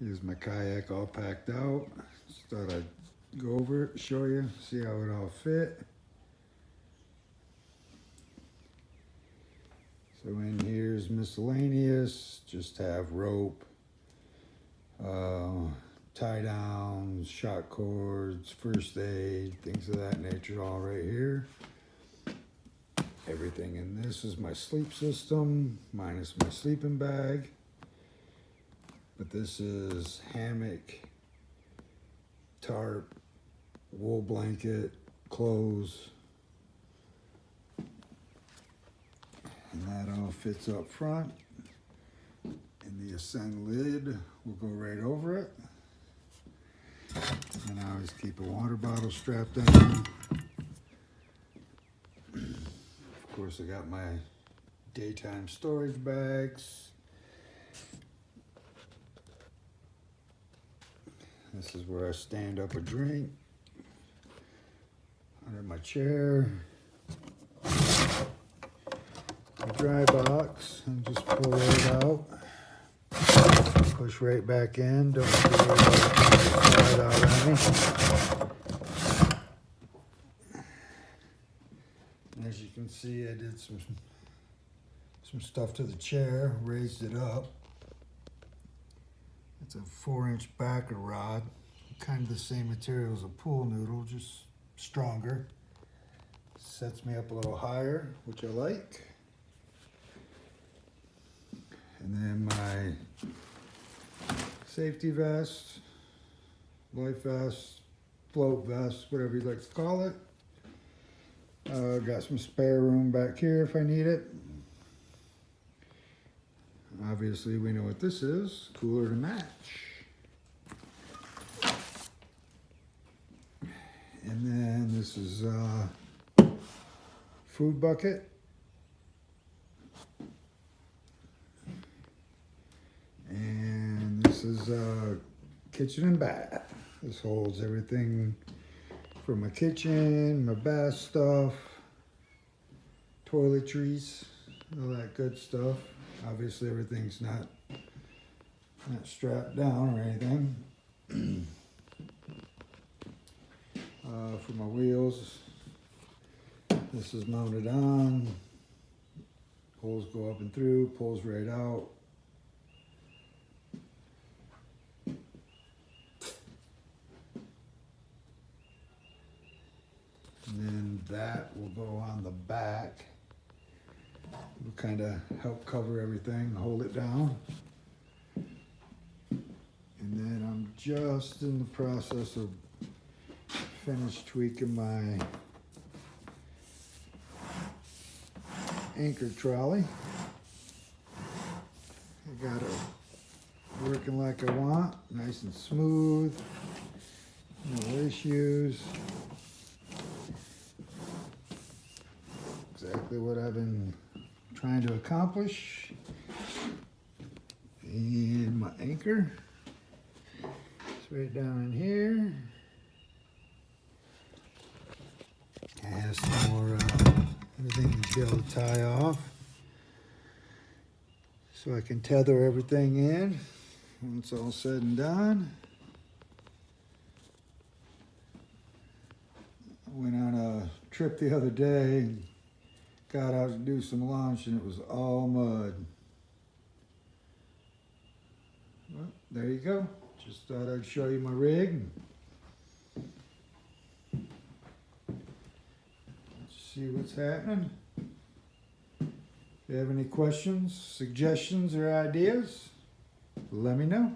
Here's my kayak all packed out. Just thought I'd go over it, show you, see how it all fit. So in here's miscellaneous, just have rope, tie downs, shot cords, first aid, things of that nature, all right here. Everything in this is my sleep system, minus my sleeping bag. But this is hammock, tarp, wool blanket, clothes. And that all fits up front. And the Ascend lid will go right over it. And I always keep a water bottle strapped down. Of course, I got my daytime storage bags. This is where I stand up a drink under my chair. A dry box, and just pull it out. Push right back in. Don't have to worry about it slide out on me. And as you can see, I did some stuff to the chair, raised it up. It's a 4-inch backer rod, kind of the same material as a pool noodle, just stronger. Sets me up a little higher, which I like. And then my safety vest, life vest, float vest, whatever you'd like to call it. Got some spare room back here if I need it. Obviously, we know what this is, cooler to match. And then this is food bucket. And this is kitchen and bath. This holds everything for my kitchen, my bath stuff, toiletries, all that good stuff. Obviously, everything's not strapped down or anything. For my wheels, this is mounted on. Holes go up and through, pulls right out. And then that will go on the back. It'll kind of help cover everything, hold it down. And then I'm just in the process of finish tweaking my anchor trolley. I got it working like I want, nice and smooth, no issues. Exactly what I've been trying to accomplish. And my anchor, it's right down in here. It has some more everything to be able to tie off, so I can tether everything in when it's all said and done. I went on a trip the other day, got out to do some lunch, and it was all mud. Well, there you go. Just thought I'd show you my rig. See what's happening. If you have any questions, suggestions, or ideas, let me know.